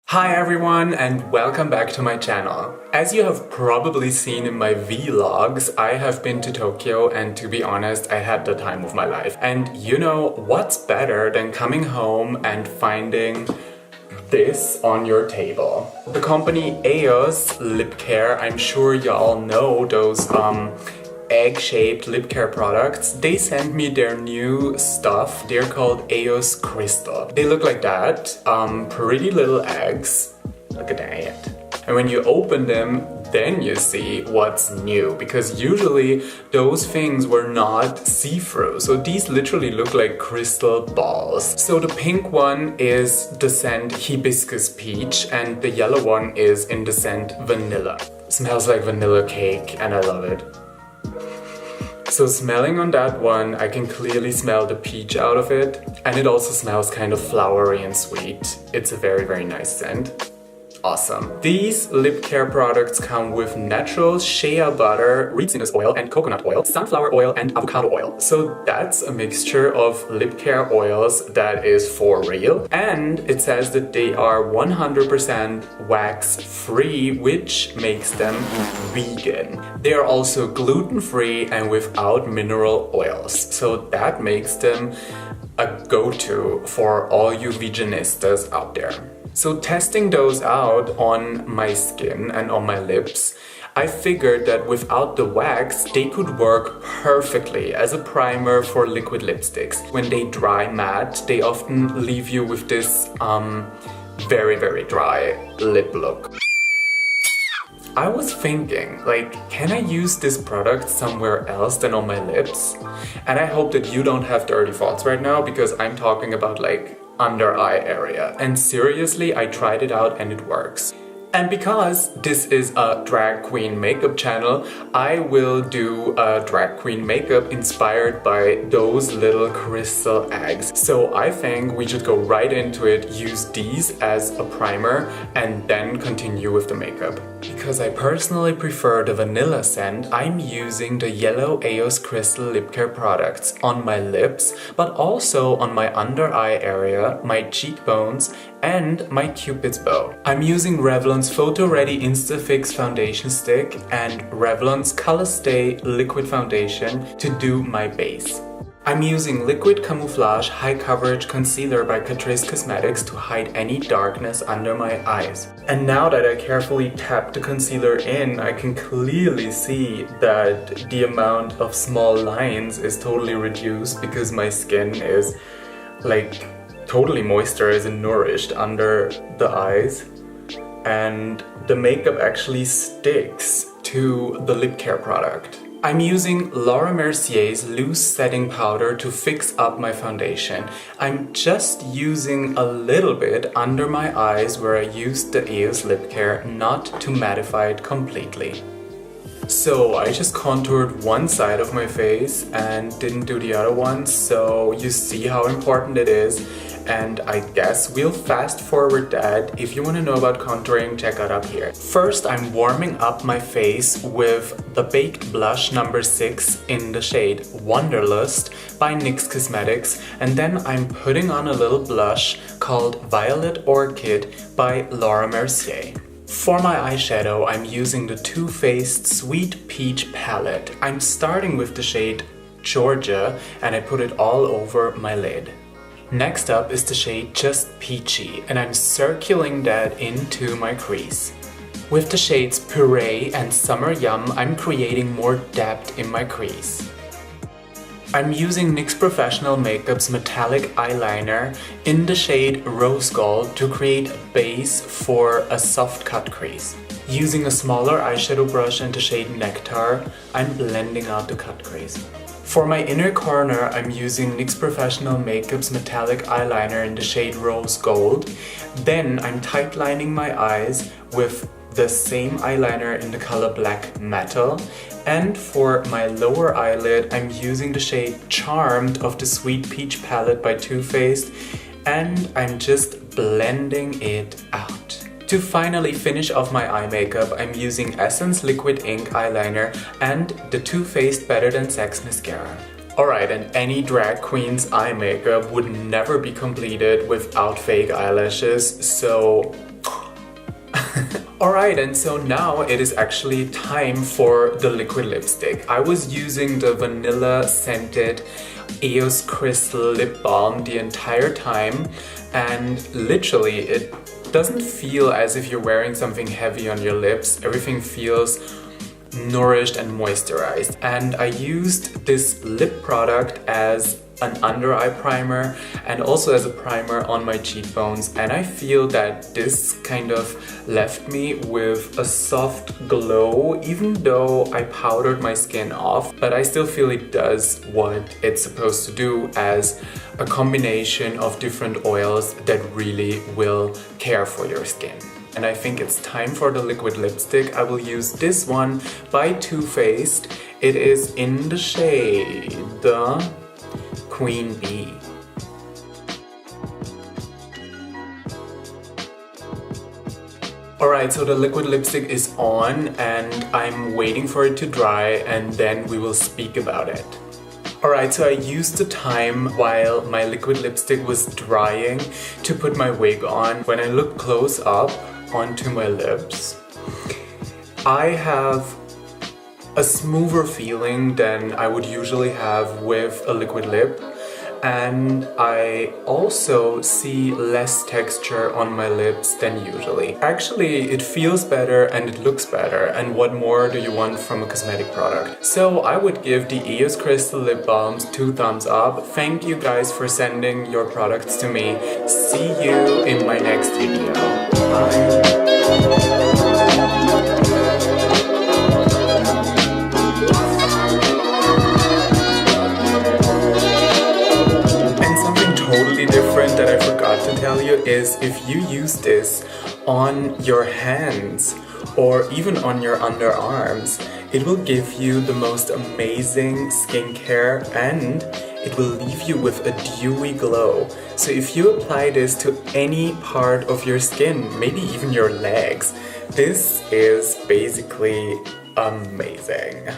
Hi everyone and welcome back to my channel. As you have probably seen in my vlogs, I have been to Tokyo and to be honest, I had the time of my life. And you know, what's better than coming home and finding this on your table? The company EOS Lip Care, I'm sure y'all know those egg-shaped lip care products. They sent me their new stuff. They're called EOS CRYSTAL. They look like that, pretty little eggs. Look at that. And when you open them, then you see what's new, because usually those things were not see-through. So these literally look like crystal balls. So the pink one is the scent hibiscus peach and the yellow one is in the scent vanilla. Smells like vanilla cake and I love it. So smelling on that one, I can clearly smell the peach out of it, and it also smells kind of flowery and sweet. It's a very, very nice scent. Awesome. These lip care products come with natural shea butter, resinous oil and coconut oil, sunflower oil and avocado oil. So that's a mixture of lip care oils that is for real. And it says that they are 100% wax free, which makes them vegan. They are also gluten free and without mineral oils. So that makes them a go-to for all you veganistas out there. So testing those out on my skin and on my lips, I figured that without the wax, they could work perfectly as a primer for liquid lipsticks. When they dry matte, they often leave you with this very, very dry lip look. I was thinking, like, can I use this product somewhere else than on my lips? And I hope that you don't have dirty thoughts right now, because I'm talking about like under eye area. And seriously, I tried it out and it works. And because this is a drag queen makeup channel, I will do a drag queen makeup inspired by those little crystal eggs. So I think we should go right into it, use these as a primer, and then continue with the makeup. Because I personally prefer the vanilla scent, I'm using the yellow EOS CRYSTAL lip care products on my lips, but also on my under eye area, my cheekbones, and my cupid's bow. I'm using Revlon's Photo Ready Instafix foundation stick and Revlon's Color Stay liquid foundation to do my base. I'm using Liquid Camouflage High Coverage Concealer by Catrice Cosmetics to hide any darkness under my eyes. And now that I carefully tap the concealer in, I can clearly see that the amount of small lines is totally reduced because my skin is like totally moisturized and nourished under the eyes. And the makeup actually sticks to the lip care product. I'm using Laura Mercier's loose setting powder to fix up my foundation. I'm just using a little bit under my eyes where I used the EOS lip care, not to mattify it completely. So I just contoured one side of my face and didn't do the other one, so you see how important it is. And I guess we'll fast forward that. If you want to know about contouring, check it up here. First, I'm warming up my face with the Baked Blush number 6 in the shade Wanderlust by NYX Cosmetics, and then I'm putting on a little blush called Violet Orchid by Laura Mercier. For my eyeshadow, I'm using the Too Faced Sweet Peach palette. I'm starting with the shade Georgia and I put it all over my lid. Next up is the shade Just Peachy, and I'm circling that into my crease. With the shades Puree and Summer Yum, I'm creating more depth in my crease. I'm using NYX Professional Makeup's metallic eyeliner in the shade Rose Gold to create a base for a soft cut crease. Using a smaller eyeshadow brush in the shade Nectar, I'm blending out the cut crease. For my inner corner, I'm using NYX Professional Makeup's metallic eyeliner in the shade Rose Gold. Then I'm tightlining my eyes with the same eyeliner in the color Black Metal. And for my lower eyelid, I'm using the shade Charmed of the Sweet Peach palette by Too Faced, and I'm just blending it out. To finally finish off my eye makeup, I'm using Essence Liquid Ink Eyeliner and the Too Faced Better Than Sex Mascara. Alright, and any drag queen's eye makeup would never be completed without fake eyelashes, so Alright, and so now it is actually time for the liquid lipstick. I was using the vanilla scented EOS Crystal lip balm the entire time, and literally it doesn't feel as if you're wearing something heavy on your lips. Everything feels nourished and moisturized. And I used this lip product as an under eye primer and also as a primer on my cheekbones, and I feel that this kind of left me with a soft glow, even though I powdered my skin off, but I still feel it does what it's supposed to do as a combination of different oils that really will care for your skin. And I think it's time for the liquid lipstick. I will use this one by Too Faced. It is in the shade Queen Bee. Alright, so the liquid lipstick is on and I'm waiting for it to dry, and then we will speak about it. Alright, so I used the time while my liquid lipstick was drying to put my wig on. When I look close up onto my lips, I have a smoother feeling than I would usually have with a liquid lip, and I also see less texture on my lips than usually. Actually, it feels better and it looks better, and what more do you want from a cosmetic product? So I would give the EOS Crystal lip balms 2 thumbs up. Thank you guys for sending your products to me. See you in my next video. Bye. Totally different that I forgot to tell you is if you use this on your hands or even on your underarms, it will give you the most amazing skincare and it will leave you with a dewy glow. So if you apply this to any part of your skin, maybe even your legs, this is basically amazing.